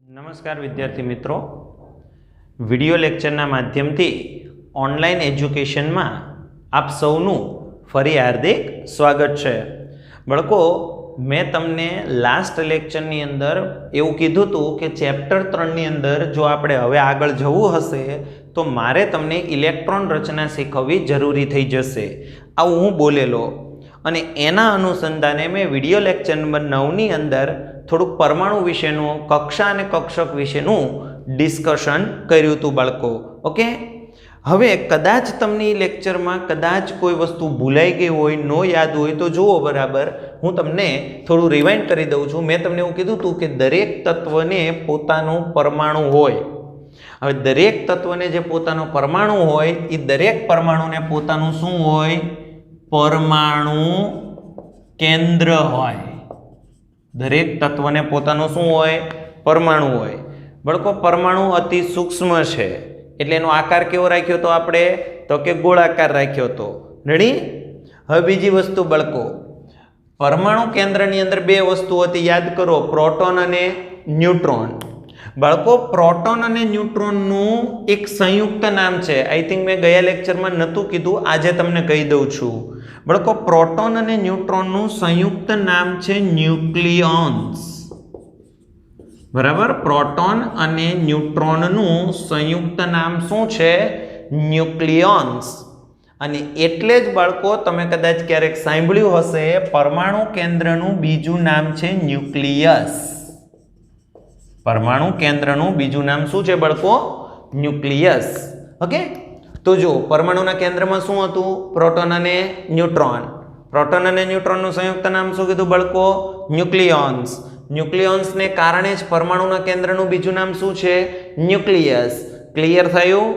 નમસ્કાર વિદ્યાર્થી મિત્રો, વિડિયો લેક્ચરના માધ્યમથી ઓનલાઈન એજ્યુકેશનમાં આપ સૌનું ફરી હાર્દિક સ્વાગત છે. બાળકો, મેં તમને લાસ્ટ લેક્ચરની અંદર એવું કીધું હતું કે ચેપ્ટર 3ની અંદર જો આપણે હવે આગળ જવું હશે તો મારે તમને ઇલેક્ટ્રોન રચના શીખવવી જરૂરી થઈ જશે, આવું હું બોલેલો. અને એના અનુસંધાને મેં વિડિયો લેક્ચર નંબર 9ની અંદર થોડુંક પરમાણુ વિશેનું, કક્ષા અને કક્ષક વિશેનું ડિસ્કશન કર્યું હતું બાળકો. ઓકે, હવે કદાચ તમને લેક્ચરમાં કદાચ કોઈ વસ્તુ ભૂલાઈ ગઈ હોય, ન યાદ હોય તો જુઓ બરાબર, હું તમને થોડું રિવાઇન્ડ કરી દઉં છું. મેં તમને એવું કીધું હતું કે દરેક તત્વને પોતાનું પરમાણુ હોય. હવે દરેક તત્વને જે પોતાનો પરમાણુ હોય એ દરેક પરમાણુને પોતાનું શું હોય? પરમાણુ કેન્દ્ર હોય. દરેક તત્વને પોતાનું શું હોય? પરમાણુ હોય. બાળકો, પરમાણુ અતિ સૂક્ષ્મ છે એટલે એનો આકાર કેવો રાખ્યો હતો આપણે? તો કે ગોળાકાર રાખ્યો હતો. રેડી? હવે બીજી વસ્તુ બાળકો, પરમાણુ કેન્દ્રની અંદર બે વસ્તુ હતી, યાદ કરો, પ્રોટોન અને ન્યુટ્રોન. બાળકો, પ્રોટોન અને ન્યુટ્રોનનું એક સંયુક્ત નામ છે. આઈ થિંક મેં ગયા લેક્ચરમાં નહોતું કીધું, આજે તમને કહી દઉં છું. બાળકો, પ્રોટોન અને ન્યુટ્રોનનું સંયુક્ત નામ છે ન્યુક્લિયોન્સ. બરાબર? પ્રોટોન અને ન્યુટ્રોનનું સંયુક્ત નામ શું છે? ન્યુક્લિયોન્સ. અને એટલે જ બાળકો, તમે કદાચ ક્યારેક સાંભળ્યું હશે, પરમાણુ કેન્દ્રનું બીજું નામ છે ન્યુક્લિયસ. પરમાણુ કેન્દ્રનું બીજું નામ શું છે બાળકો? ન્યુક્લિયસ. ઓકે, તો જો પરમાણુના કેન્દ્રમાં શું હતું? પ્રોટોન અને ન્યુટ્રોન. પ્રોટોન અને ન્યુટ્રોનનું સંયુક્ત નામ શું કીધું બાળકો? ન્યુક્લિયોન્સ. ન્યુક્લિયોન્સને કારણે જ પરમાણુના કેન્દ્રનું બીજું નામ શું છે? ન્યુક્લિયસ. ક્લિયર થયું?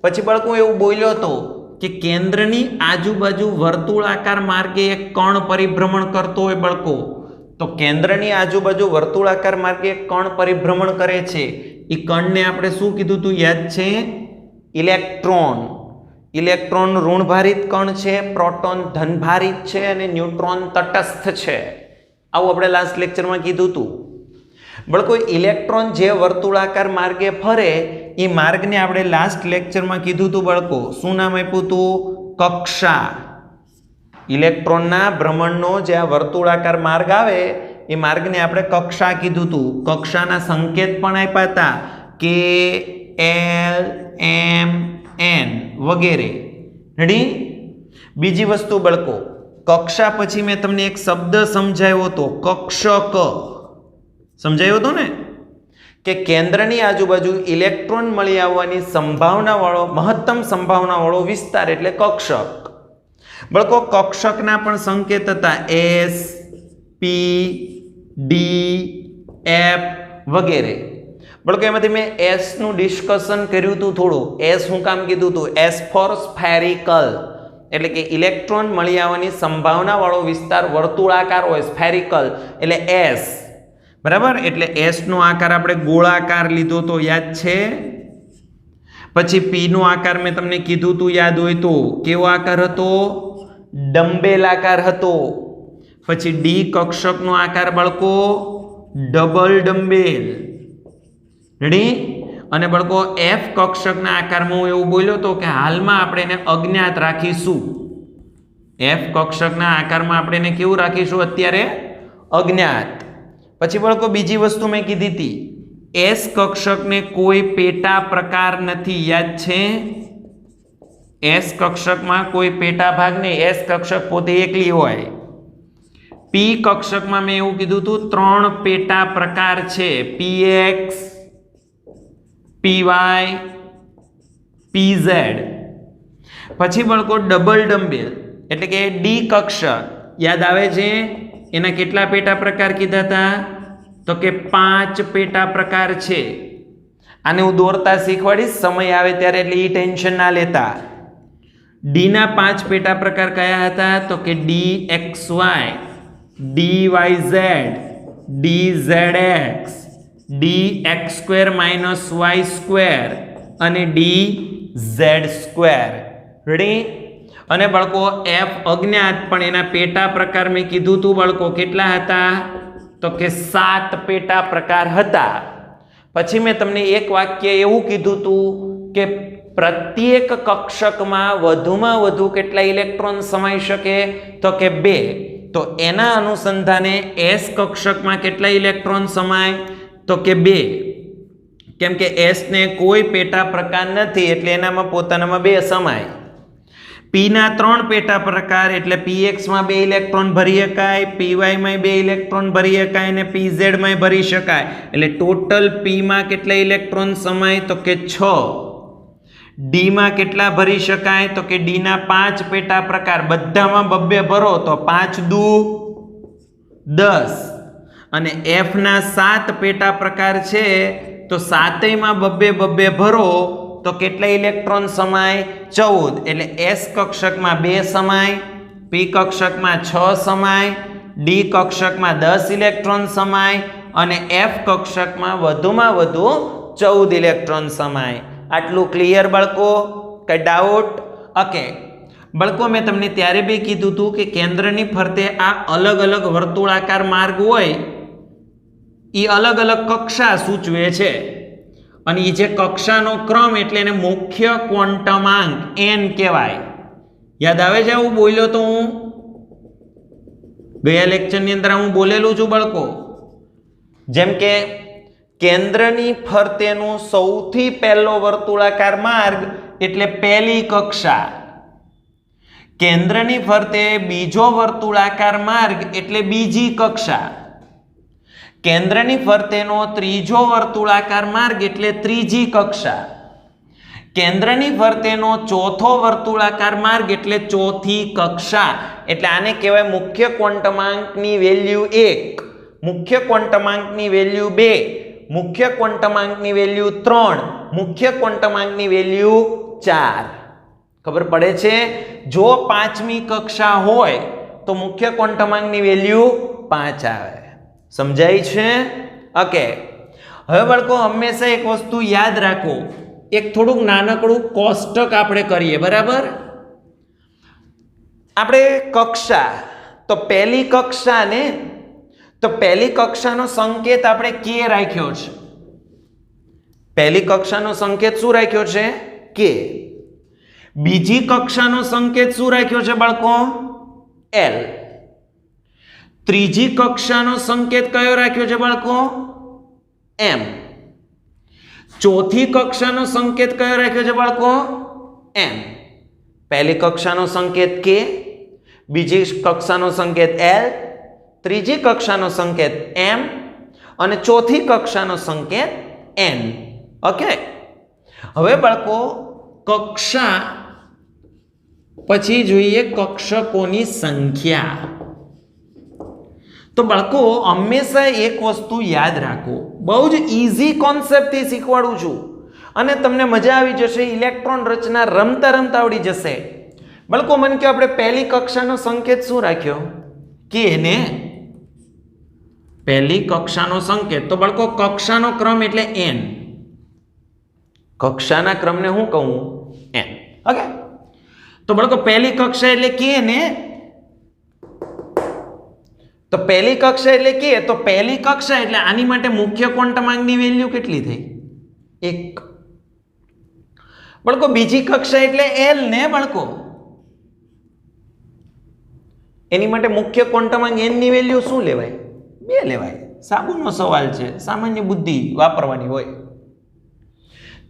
પછી બાળકો એવું બોલ્યો હતો કે કેન્દ્રની આજુબાજુ વર્તુળાકાર માર્ગે એક કણ પરિભ્રમણ કરતો હોય બાળકો. તો કેન્દ્રની આજુબાજુ વર્તુળાકાર માર્ગે એક કણ પરિભ્રમણ કરે છે. એ કણને આપણે શું કીધું તું? યાદ છે? ઇલેક્ટ્રોન. ઇલેક્ટ્રોન ઋણભારિત કણ છે, પ્રોટોન ધનભારિત છે અને ન્યુટ્રોન તટસ્થ છે. આવું આપણે લાસ્ટ લેક્ચરમાં કીધું હતું. બાળકો, ઇલેક્ટ્રોન જે વર્તુળાકાર માર્ગે ફરે એ માર્ગને આપણે લાસ્ટ લેક્ચરમાં કીધું હતું બાળકો. શું નામ આપ્યું હતું? કક્ષા. ઇલેક્ટ્રોનના ભ્રમણનો જે આ વર્તુળાકાર માર્ગ આવે એ માર્ગને આપણે કક્ષા કીધું હતું. કક્ષાના સંકેત પણ આપ્યા હતા, કે એલ, એમ, એન વગેરે. રેડી? બીજી વસ્તુ બાળકો, કક્ષા પછી મેં તમને એક શબ્દ સમજાવ્યો હતો, કક્ષક. સમજાયો હતો ને? કે કેન્દ્રની આજુબાજુ ઇલેક્ટ્રોન મળી આવવાની સંભાવના વાળો, મહત્તમ સંભાવના વાળો વિસ્તાર એટલે કક્ષક. બાળકો, કક્ષકના પણ સંકેત હતા, એસ, પી, ડી, એફ વગેરે. બાળકો, એમાંથી મેં એસ નું ડિસ્કશન કર્યું હતું થોડું. એસ શું કામ કીધું હતું? એસ ફોર સ્ફેરિકલ, એટલે કે ઇલેક્ટ્રોન મળી આવવાની સંભાવના વાળો વિસ્તાર વર્તુળાકાર હોય, સ્ફેરિકલ એટલે એસ. બરાબર? એટલે એસ નો આકાર આપણે ગોળાકાર લીધો તો, યાદ છે? પછી પી નો આકાર મેં તમને કીધું તું, યાદ હોય તો. કેવો આકાર હતો? ડંબેલાકાર હતો. પછી ડી કક્ષકનો આકાર બાળકો ડબલ ડંબેલ. રેડી? અને બાળકો, એફ કક્ષકના આકારમાં હું એવું બોલ્યો તો કે હાલમાં આપણે એને અજ્ઞાત રાખીશું. એફ કક્ષકના આકારમાં આપણે એને કેવું રાખીશું અત્યારે? અજ્ઞાત. પછી બાળકો, બીજી વસ્તુ મેં કીધી હતી, એસ કક્ષકને કોઈ પેટા પ્રકાર નથી. યાદ છે? એસ કક્ષકમાં કોઈ પેટા ભાગ નહીં, એસ કક્ષક પોતે એકલી હોય. પી કક્ષકમાં મેં એવું કીધું હતું 3 પેટા પ્રકાર છે, પીએક્સ, પીવાય, પીઝેડ. પછી બાળકો, ડબલ ડંબેલ એટલે કે ડી કક્ષક. યાદ આવે છે? એના કેટલા પેટા પ્રકાર કીધા હતા? તો કે 5 પેટા પ્રકાર છે. આને હું દોરતા શીખવાડીશ સમય આવે ત્યારે, એટલે એ ટેન્શન ના લેતા. ડી ના 5 પેટા પ્રકાર કયા હતા? તો કે D X Y, D Y Z, D Z X, D X square minus Y square અને ડી ઝેડ સ્ક્વેર. રેડી? અને બાળકો, એફ અજ્ઞાત, પણ એના પેટા પ્રકાર મેં કીધું તું બાળકો કેટલા હતા? તો કે 7 પેટા પ્રકાર હતા. પછી મેં તમને એક વાક્ય એવું કીધું હતું કે પ્રત્યેક કક્ષકમાં વધુમાં વધુ કેટલા ઇલેક્ટ્રોન સમાઈ શકે? તો કે 2. તો એના અનુસંધાને એસ કક્ષકમાં કેટલા ઇલેક્ટ્રોન સમાય? તો કે 2. કેમ કે એસ ને કોઈ પેટા પ્રકાર નથી એટલે એનામાં પોતાનામાં 2 સમાય. પી ના 3 પેટા પ્રકાર એટલે પીએક્સ માં 2 ઇલેક્ટ્રોન ભરી શકાય, પીવાય માં 2 ઇલેક્ટ્રોન ભરી શકાય અને પીઝેડ માં ભરી શકાય. એટલે ટોટલ પી માં કેટલા ઇલેક્ટ્રોન સમાય? તો કે 6. ડી માં કેટલા ભરી શકાય? તો કે ડી ના 5 પેટા પ્રકાર, બધામાં 2 ભરો તો 5 દુ 10 અને એફ ના 7 પેટા પ્રકાર છે તો 7 માં 2 ભરો તો કેટલા ઇલેક્ટ્રોન સમાય? 14. એટલે એસ કક્ષકમાં 2 સમાય, પી કક્ષકમાં 6 સમાય, ડી કક્ષકમાં 10 ઇલેક્ટ્રોન સમાય અને એફ કક્ષકમાં વધુમાં વધુ 14 ઇલેક્ટ્રોન સમાય. આટલું ક્લિયર બાળકો? કઈ ડાઉટ? ઓકે બાળકો, મેં તમને ત્યારે બી કીધું હતું કે કેન્દ્રની ફરતે આ અલગ અલગ વર્તુળાકાર માર્ગ હોય એ અલગ અલગ કક્ષા સૂચવે છે અને એ જે કક્ષાનો ક્રમ એટલે એને મુખ્ય ક્વોન્ટમાંક n કહેવાય. યાદ આવે છે? હું બોલ્યો તો હું ગયા લેક્ચરની અંદર હું બોલેલું છું બાળકો. જેમ કે કેન્દ્રની ફરતેનો સૌથી પહેલો વર્તુળાકાર માર્ગ એટલે પહેલી કક્ષા, કેન્દ્રની ફરતે બીજો વર્તુળાકાર માર્ગ એટલે બીજી કક્ષા, કેન્દ્રની ફરતેનો ત્રીજો વર્તુળાકાર માર્ગ એટલે ત્રીજી કક્ષા, કેન્દ્રની ફરતેનો ચોથો વર્તુળાકાર માર્ગ એટલે ચોથી કક્ષા. એટલે આને કહેવાય મુખ્ય ક્વોન્ટમાંકની વેલ્યુ 1, મુખ્ય ક્વોન્ટમાંકની વેલ્યુ 2, મુખ્ય ક્વોન્ટમાંકની વેલ્યુ 3, મુખ્ય ક્વોન્ટમાંકની વેલ્યુ 4. ખબર પડે છે? જો 5મી કક્ષા હોય તો મુખ્ય ક્વોન્ટમાંકની વેલ્યુ 5 આવે. સમજાય છે? ઓકે. હવે બાળકો હંમેશા એક વસ્તુ યાદ રાખો, એક થોડુંક નાનકડું કોષ્ટક આપણે કરીએ. બરાબર? આપણે કક્ષા તો પહેલી કક્ષા ને તો પહેલી કક્ષાનો સંકેત આપણે કે રાખ્યો છે. પહેલી કક્ષાનો સંકેત શું રાખ્યો છે? કે. બીજી કક્ષાનો સંકેત શું રાખ્યો છે બાળકો? એલ. ત્રીજી કક્ષાનો સંકેત કયો રાખ્યો છે બાળકો? એમ. ચોથી કક્ષાનો સંકેત કયો રાખ્યો છે બાળકો? એમ. પહેલી કક્ષાનો સંકેત કે, બીજી કક્ષાનો સંકેત એલ, ત્રીજી કક્ષાનો સંકેત એમ અને ચોથી કક્ષાનો સંકેત એન. ઓકે. હવે બાળકો કક્ષા પછી જોઈએ કક્ષકોની સંખ્યા. તો બાળકો હંમેશા એક વસ્તુ યાદ રાખો, બહુ જ ઈઝી કોન્સેપ્ટથી શીખવાડું છું અને તમને મજા આવી જશે. ઇલેક્ટ્રોન રચના રમતા રમતા આવડી જશે. બાળકો મને કહો, આપણે પહેલી કક્ષાનો સંકેત શું રાખ્યો? કે ને પહેલી કક્ષાનો સંકેત. તો બાળકો કક્ષાનો ક્રમ એટલે n. કક્ષાના ક્રમને હું કહું? n. ઓકે. તો બાળકો પહેલી કક્ષા એટલે કે ને, તો પહેલી કક્ષા એટલે કે, તો પહેલી કક્ષા એટલે આની માટે મુખ્ય ક્વોન્ટમાંકની વેલ્યુ કેટલી થઈ? 1. બાળકો બીજી કક્ષા એટલે એલ ને બાળકો, એની માટે મુખ્ય ક્વોન્ટમાંક n ની વેલ્યુ શું લેવાય? 2 લેવાય. સાબુનો સવાલ છે, સામાન્ય બુદ્ધિ વાપરવાની હોય.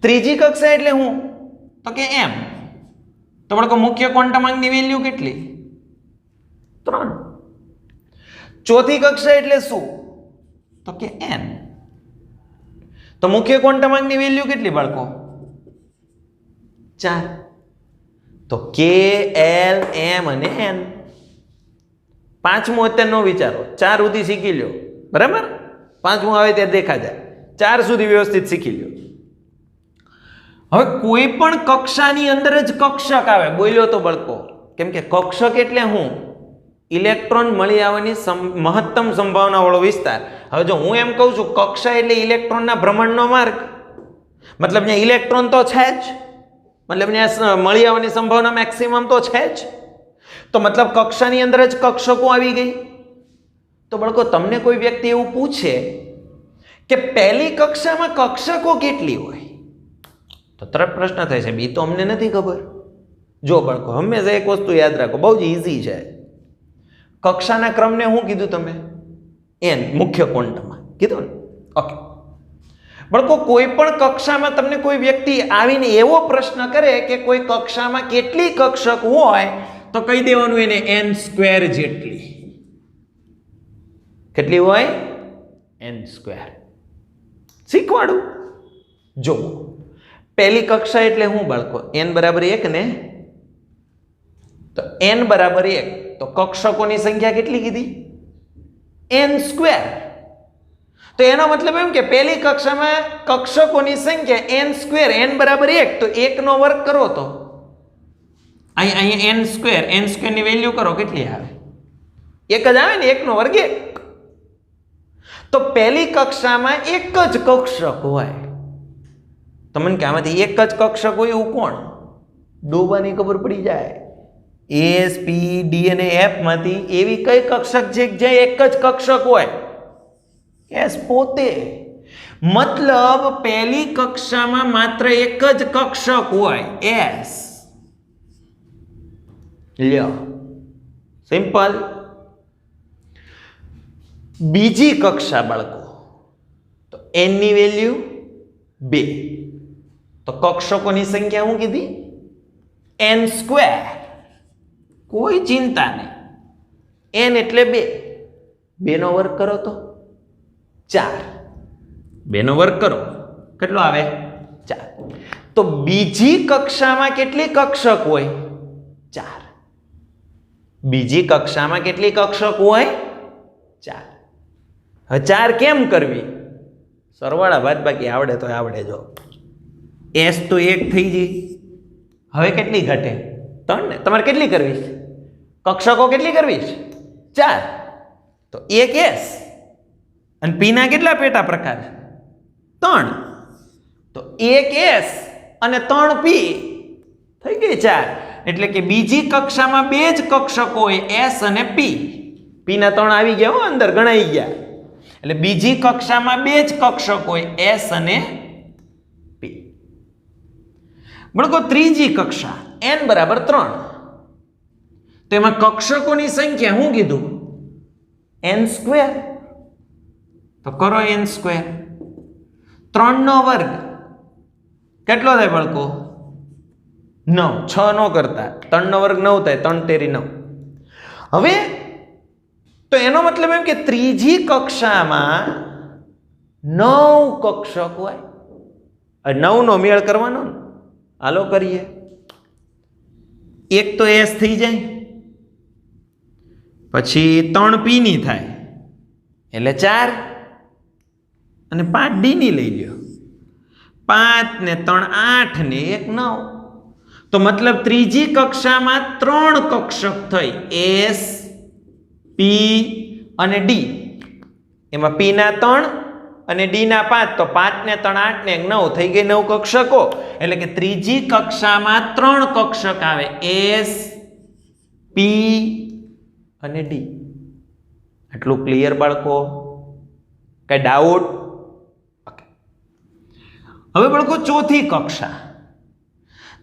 ત્રીજી કક્ષા એટલે હું? તો કે m. તો બાળકો મુખ્ય ક્વોન્ટમાંકની વેલ્યુ કેટલી? 3. ચોથી કક્ષા એટલે શું? તો કે n. તો મુખ્ય ક્વોન્ટમાંકની વેલ્યુ કેટલી બાળકો? 4. તો કે, એલ, એમ અને n. પાંચમું અત્યારે નો વિચારો, 4 સુધી શીખી લ્યો. બરાબર? પાંચમું આવે ત્યારે દેખા જાય. 4 સુધી વ્યવસ્થિત શીખી લ્યો. હવે કોઈ પણ કક્ષાની અંદર જ કક્ષક આવે. બોલ્યો તો બાળકો, કેમ કે કક્ષક એટલે હું? ઇલેક્ટ્રોન મળી આવવાની મહત્તમ સંભાવના વાળો વિસ્તાર. હવે જો હું એમ કહું છું કક્ષા એટલે ઇલેક્ટ્રોનના ભ્રમણનો માર્ગ, મતલબ ત્યાં ઇલેક્ટ્રોન તો છે જ, મતલબ ત્યાં મળી આવવાની સંભાવના મેક્સિમમ તો છે જ. તો મતલબ કક્ષાની અંદર જ કક્ષકો આવી ગઈ. તો બાળકો તમને કોઈ વ્યક્તિ એવું પૂછે કે પહેલી કક્ષામાં કક્ષકો કેટલી હોય? તો તરત પ્રશ્ન થાય છે બી તો અમને નથી ખબર. જો બાળકો હંમેશા એક વસ્તુ યાદ રાખો, બહુ જ ઇઝી છે. કક્ષાના ક્રમને શું કીધું તમે? એન, મુખ્ય ક્વોન્ટમમાં કીધું ને. ઓકે બાળકો, કોઈ પણ કક્ષામાં તમને કોઈ વ્યક્તિ આવીને એવો પ્રશ્ન કરે કે કોઈ કક્ષામાં કેટલી કક્ષક હોય, તો કહી દેવાનું એને n² જેટલી. કેટલી હોય? n². શીખવાડું. જો પહેલી કક્ષા એટલે હું બાળકો? n બરાબર 1 ને? તો n બરાબર 1, તો કક્ષકોની સંખ્યા કેટલી કીધી? n². તો એનો મતલબ એમ કે પહેલી કક્ષામાં કક્ષકોની સંખ્યા n². n બરાબર 1, તો 1 નો વર્ગ કરો તો અહીંયા n² ની વેલ્યુ કરો, કેટલી આવે? 1 જ આવે ને. 1 નો વર્ગ 1. તો પહેલી કક્ષામાં એક જ કક્ષક હોય. તમને કે આમાંથી એક જ કક્ષક હોય એવું કોણ? ડોબાની ખબર પડી જાય. એસ, પી, ડી અને એફ માંથી એવી કઈ કક્ષક છે જ્યાં એક જ કક્ષક હોય? એસ પોતે. મતલબ પહેલી કક્ષામાં માત્ર એક જ કક્ષક હોય, એસ. લ્યો, સિમ્પલ. બીજી કક્ષા બાળકો, તો n ની વેલ્યુ 2, તો કક્ષકોની સંખ્યા શું કીધી? n². કોઈ ચિંતા નહીં, n એટલે 2. 2 નો વર્ગ કરો તો 4. 2 નો વર્ગ કરો કેટલો આવે? 4. તો બીજી કક્ષામાં કેટલી કક્ષક હોય? 4. બીજી કક્ષામાં કેટલી કક્ષક હોય? 4. હવે 4 કેમ કરવી? સરવાળા બાદબાકી આવડે તો આવડે. જો s તો 1 થઈ ગઈ, હવે કેટલી ઘટે? 3 ને. તમારે કેટલી કરવી છે? કક્ષકો કેટલી કરવી છે? 4. તો 1 s અને p ના કેટલા પેટા પ્રકાર? 3. તો 1 s અને 3 p થઈ ગઈ 4. એટલે કે બીજી કક્ષામાં 2 જ કક્ષકો હોય, s અને p. p ના 3 આવી ગયા હો, અંદર ગણાઈ ગયા. એટલે બીજી કક્ષામાં 2 જ કક્ષક હોય, s અને p. બાળકો ત્રીજી કક્ષા n બરાબર 3, તો એમાં કક્ષકોની સંખ્યા શું કીધું? n². તો કરો n². 3 નો વર્ગ કેટલો થાય બાળકો? 9. 6 નો કરતા 3 નો વર્ગ 9 થાય. 3 તેરી 9. હવે તો એનો મતલબ એમ કે ત્રીજી કક્ષામાં 9 કક્ષક હોય. 9 નો મેળ કરવાનો ને. હાલો કરીએ. એક તો s થઈ જાય, પછી 3 p ની થાય એટલે 4 અને 5 d ની લઈ લ્યો. 5 ને 3 8 ને 1 9. તો મતલબ ત્રીજી કક્ષામાં 3 કક્ષક થઈ, s, p અને d. એમાં p ના 3 અને d ના 5, તો 5 ને 3 8 ને 1 9 થઈ ગઈ 9 કક્ષકો. એટલે કે ત્રીજી કક્ષામાં 3 કક્ષક આવે, s, p અને d. આટલું ક્લિયર બાળકો? કઈ ડાઉટ? હવે બાળકો ચોથી કક્ષા,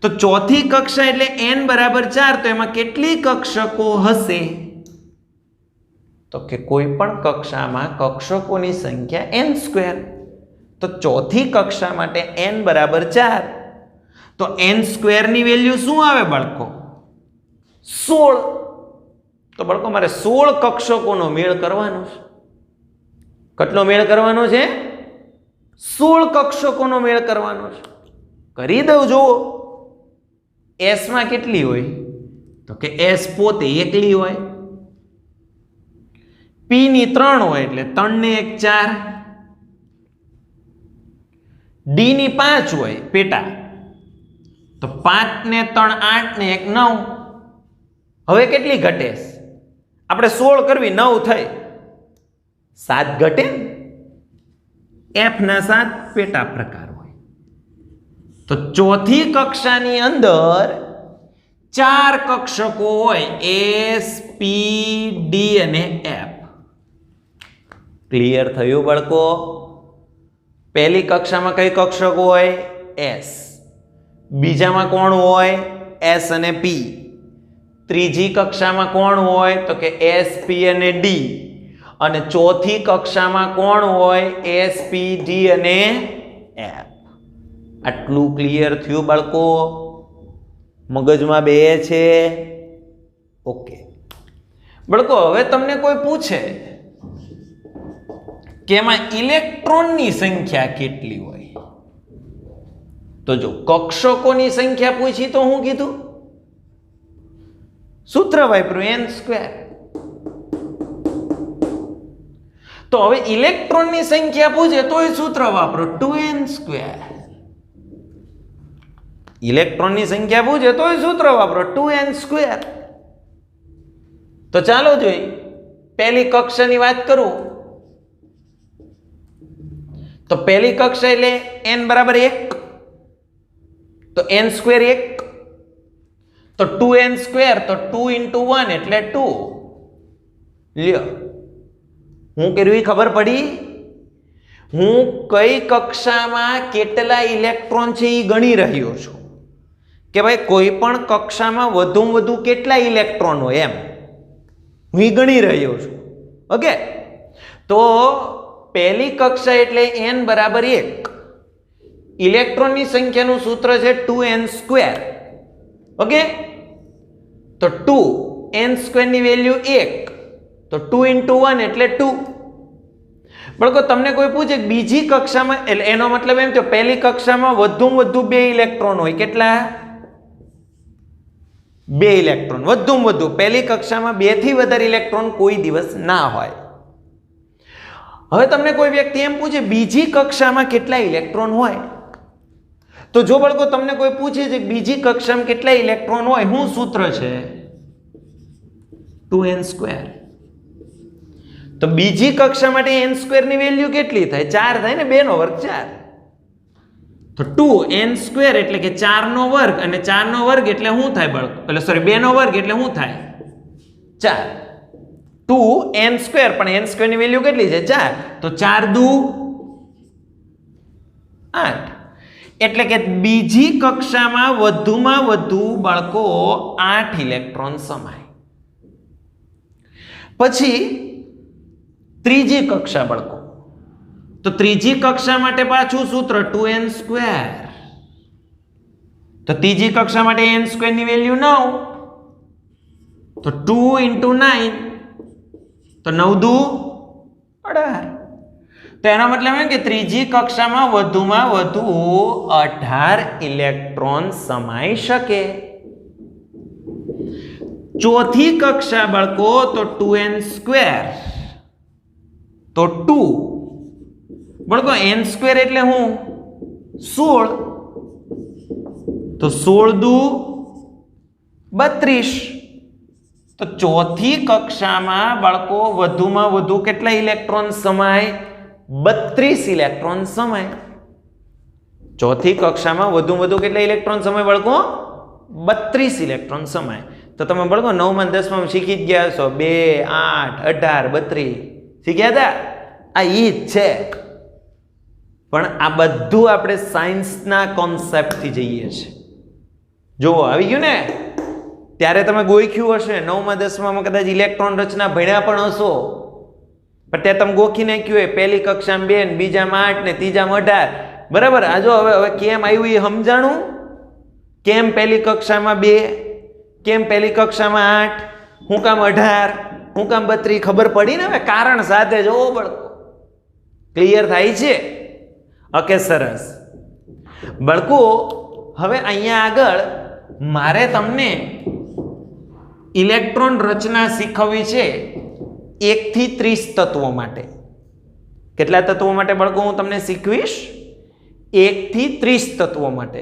તો ચોથી કક્ષા એટલે n બરાબર 4, તો એમાં કેટલી કક્ષકો હશે? તો કે કોઈ પણ કક્ષામાં કક્ષકોની સંખ્યા n². તો ચોથી કક્ષા માટે n બરાબર 4, તો n² ની વેલ્યુ શું આવે બાળકો? 16. તો બાળકો મારે 16 કક્ષકોનો મેળ કરવાનો છે. કેટલો મેળ કરવાનો છે? 16 કક્ષકોનો મેળ કરવાનો છે. કરી દઉં. જુઓ s માં કેટલી હોય? તો કે s પોતે એકલી હોય. p ની 3 હોય એટલે 3 ને 1 4. d ની 5 હોય પેટા, તો 5 ને 3 8 ને 1 9. હવે કેટલી ઘટે? આપણે 16 કરવી, 9 થઈ. 7 ઘટે. f ના 7 પેટા પ્રકાર હોય. તો ચોથી કક્ષાની અંદર 4 કક્ષકો હોય, s, p, d અને f. ક્લિયર થયું બાળકો? પહેલી કક્ષામાં કઈ કક્ષક હોય? S. બીજામાં કોણ હોય? S અને P. ત્રીજી કક્ષામાં કોણ હોય? તો કે S, P અને D. અને ચોથી કક્ષામાં કોણ હોય? S, P, D અને F. આટલું ક્લિયર થયું બાળકો? મગજમાં બે છે? ઓકે બાળકો, હવે તમને કોઈ પૂછે કે એમાં ઇલેક્ટ્રોનની સંખ્યા કેટલી હોય, તો જો કક્ષકોની સંખ્યા પૂછી તો હું કીધું? સૂત્ર વાપર્યું n². તો હવે ઇલેક્ટ્રોનની સંખ્યા પૂછે તોય સૂત્ર વાપરો 2n². ઇલેક્ટ્રોનની સંખ્યા પૂછે તોય સૂત્ર વાપરો 2n². તો ચાલો જોઈ, પહેલી કક્ષાની વાત કરું તો પહેલી કક્ષા એટલે n બરાબર 1, તો n² 1, તો 2n², તો 2 × 1 એટલે 2. લ્યો, હું કર્યું ખબર પડી? હું કઈ કક્ષામાં કેટલા ઇલેક્ટ્રોન છે એ ગણી રહ્યો છું કે ભાઈ કોઈ પણ કક્ષામાં વધુમાં વધુ કેટલા ઇલેક્ટ્રોન હોય એમ હું ગણી રહ્યો છું. ઓકે, તો પહેલી કક્ષા એટલે n બરાબર 1. ઇલેક્ટ્રોનની સંખ્યાનું સૂત્ર છે 2n². ઓકે, તો 2n² ની વેલ્યુ 1, તો 2 × 1 એટલે 2. બાળકો, તમને કોઈ પૂછે બીજી કક્ષામાં, એટલે એનો મતલબ એમ કે પહેલી કક્ષામાં વધુમાં વધુ 2 ઇલેક્ટ્રોન હોય. કેટલા? 2 ઇલેક્ટ્રોન વધુમાં વધુ. પહેલી કક્ષામાં 2 થી વધારે ઇલેક્ટ્રોન કોઈ દિવસ ના હોય. હવે તમને કોઈ વ્યક્તિ એમ પૂછે બીજી કક્ષામાં કેટલા ઇલેક્ટ્રોન હોય, તો જો બાળકો તમને કોઈ પૂછે છે બીજી કક્ષામાં કેટલા ઇલેક્ટ્રોન હોય, શું સૂત્ર છે? 2n². તો બીજી કક્ષા માટે n² ની વેલ્યુ કેટલી થાય? 4 થાય ને, 2 નો વર્ગ 4. તો 2n² એટલે કે 4 નો વર્ગ, અને 4 નો વર્ગ એટલે શું થાય બાળકો? એટલે સોરી, 2 નો વર્ગ એટલે શું થાય? 4. 2n², પણ n² ની વેલ્યુ કેટલી છે? 4. તો 4 દુ 8. એટલે કે બીજી કક્ષામાં વધુમાં વધુ બાળકો 8 ઇલેક્ટ્રોન સમાય. પછી ત્રીજી કક્ષા બાળકો, તો ત્રીજી કક્ષા માટે પાછું સૂત્ર 2n². તો ત્રીજી કક્ષા માટે n² ની વેલ્યુ 9, તો 2 × 9, તો 9 દુ 18. તો એનો મતલબ એમ કે ત્રીજી કક્ષામાં વધુમાં વધુ 18 ઇલેક્ટ્રોન સમાઈ શકે. ચોથી કક્ષા બાળકો, તો 2n², તો 2 બાળકો n² એટલે હું 16, તો 16 દુ 32. તો ચોથી કક્ષામાં બાળકો વધુમાં વધુ કેટલા ઇલેક્ટ્રોન સમાય? 32 ઇલેક્ટ્રોન સમાય. ચોથી કક્ષામાં વધુમાં વધુ કેટલા ઇલેક્ટ્રોન સમાય બાળકો? 32 ઇલેક્ટ્રોન સમાય. તો તમે બાળકો 9માં 10માં શીખી જ ગયા છો. 2, 8, 18, 32 શીખ્યા હતા? આ ઈ જ છે, પણ આ બધું આપણે સાયન્સના કોન્સેપ્ટથી જઈએ છીએ. જો આવી ગયું ને, ત્યારે તમે ગોખ્યું હશે 9માં 10માં કદાચ ઇલેક્ટ્રોન રચના ભણ્યા પણ હશો, પણ ત્યાં તમે ગોખી નાખ્યું હોય પહેલી કક્ષામાં 2 ને બીજામાં 8 ને ત્રીજામાં 18. બરાબર? આ જો હવે કેમ આવ્યું એ સમજાણું? કેમ પહેલી કક્ષામાં 2, કેમ પહેલી કક્ષામાં 8, હું કામ 18, હું કામ 32? ખબર પડી ને હવે કારણ સાથે. જો બળકો ક્લિયર થાય છે? ઓકે, સરસ બળકો. હવે અહીંયા આગળ મારે તમને ઇલેક્ટ્રોન રચના શીખવવી છે 1 થી 30 તત્વો માટે. કેટલા તત્વો માટે બાળકો હું તમને શીખવીશ? 1 થી 30 તત્વો માટે.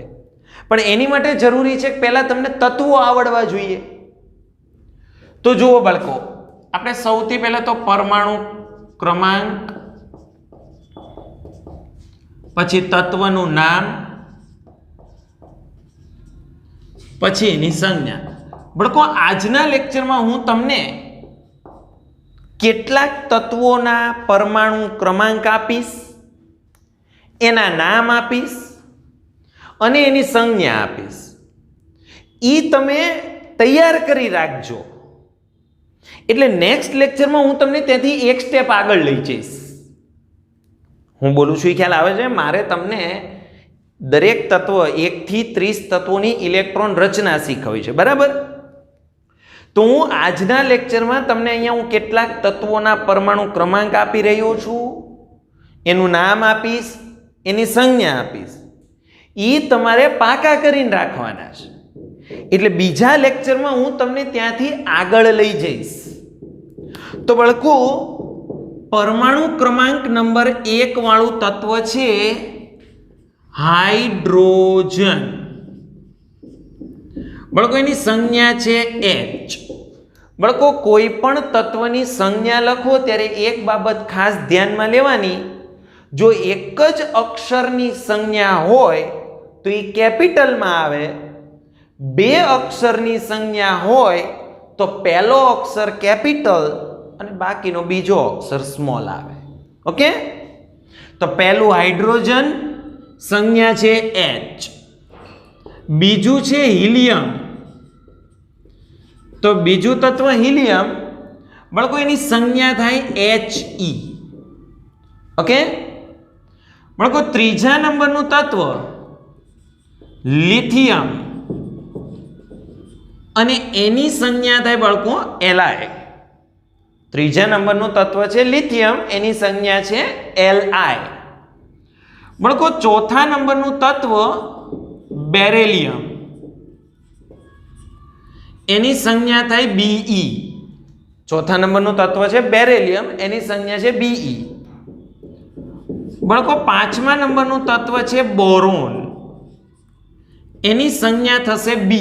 પણ એની માટે જરૂરી છે કે પહેલા તમને તત્વો આવડવા જોઈએ. તો જુઓ બાળકો, આપણે સૌથી પહેલા તો પરમાણુ ક્રમાંક, પછી તત્વનું નામ, પછી એની સંજ્ઞા. બાળકો, આજના લેક્ચરમાં હું તમને કેટલાક તત્વોના પરમાણુ ક્રમાંક આપીશ, એના નામ આપીશ અને એની સંજ્ઞા આપીશ. ઈ તમે તૈયાર કરી રાખજો. એટલે નેક્સ્ટ લેક્ચરમાં હું તમને ત્યાંથી એક સ્ટેપ આગળ લઈ જઈશ. હું બોલું છું એ ખ્યાલ આવે છે? મારે તમને દરેક તત્વ 1 થી 30 તત્વોની ઇલેક્ટ્રોન રચના શીખવી છે, બરાબર? તો હું આજના લેક્ચરમાં તમને અહીંયા હું કેટલાક તત્વોના પરમાણુ ક્રમાંક આપી રહ્યો છું, એનું નામ આપીશ, એની સંજ્ઞા આપીશ. એ તમારે પાકા કરીને રાખવાના છે. એટલે બીજા લેક્ચરમાં હું તમને ત્યાંથી આગળ લઈ જઈશ. તો બાળકો, પરમાણુ ક્રમાંક નંબર 1 વાળું તત્વ છે હાઇડ્રોજન. બાળકો એની સંજ્ઞા છે H. બાળકો કોઈ પણ તત્વની સંજ્ઞા લખો ત્યારે એક બાબત ખાસ ધ્યાનમાં લેવાની. જો એક જ અક્ષરની સંજ્ઞા હોય તો એ કેપિટલમાં આવે. 2 અક્ષરની સંજ્ઞા હોય તો પહેલો અક્ષર કેપિટલ અને બાકીનો બીજો અક્ષર સ્મોલ આવે. ઓકે? તો પહેલું હાઇડ્રોજન, સંજ્ઞા છે H. બીજું છે હિલિયમ. તો બીજું તત્વ હિલિયમ, બાળકો એની સંજ્ઞા થાય He. ઓકે? બાળકો ત્રીજા નંબરનું તત્વ લિથિયમ અને એની સંજ્ઞા થાય બાળકો Li. ત્રીજા નંબરનું તત્વ છે લિથિયમ, એની સંજ્ઞા છે Li. બાળકો ચોથા નંબરનું તત્વ બેરેલિયમ, એની સંજ્ઞા થાય Be. ચોથા નંબરનું તત્વ છે બેરેલિયમ, એની સંજ્ઞા છે Be. બાળકો પાંચમા નંબરનું તત્વ છે બોરોન, એની સંજ્ઞા થશે B.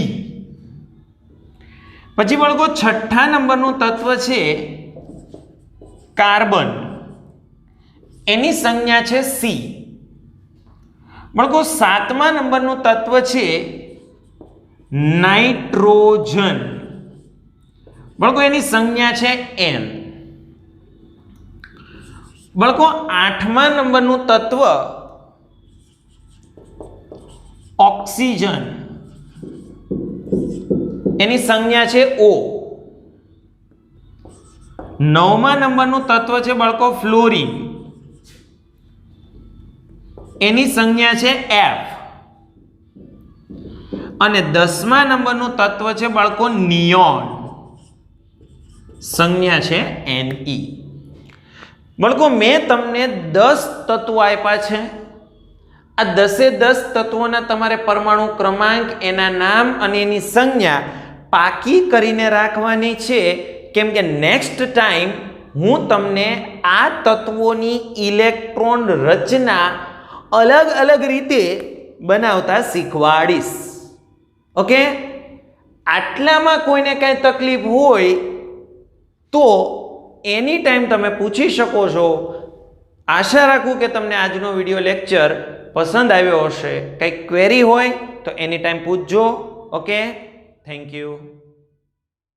પછી બાળકો છઠ્ઠા નંબરનું તત્વ છે કાર્બન, એની સંજ્ઞા છે C. બાળકો સાતમા નંબરનું તત્વ છે નાઇટ્રોજન. બાળકો એની સંજ્ઞા છે N. બાળકો આઠમા નંબરનું તત્વ ઓક્સિજન, એની સંજ્ઞા છે O. નવમા નંબરનું તત્વ છે બાળકો ફ્લોરિન, એની સંજ્ઞા છે F. અને 10મા નંબરનું તત્વ છે બાળકો નિયોન, સંજ્ઞા છે Ne. બાળકો મેં તમને 10 તત્વો આપ્યા છે. આ 10 તત્વોના તમારે પરમાણુ ક્રમાંક, એના નામ અને એની સંજ્ઞા પાકી કરીને રાખવાની છે. કેમ કે નેક્સ્ટ ટાઈમ હું તમને આ તત્વોની ઇલેક્ટ્રોન રચના અલગ અલગ રીતે બનાવતા શીખવાડીશ. ઓકે? આટલામાં કોઈને કાંઈ તકલીફ હોય તો એની ટાઈમ તમે પૂછી શકો છો. આશા રાખું કે તમને આજનો વિડીયો લેક્ચર પસંદ આવ્યો હશે. કંઈક ક્વેરી હોય તો એની ટાઈમ પૂછજો. ઓકે? Thank you.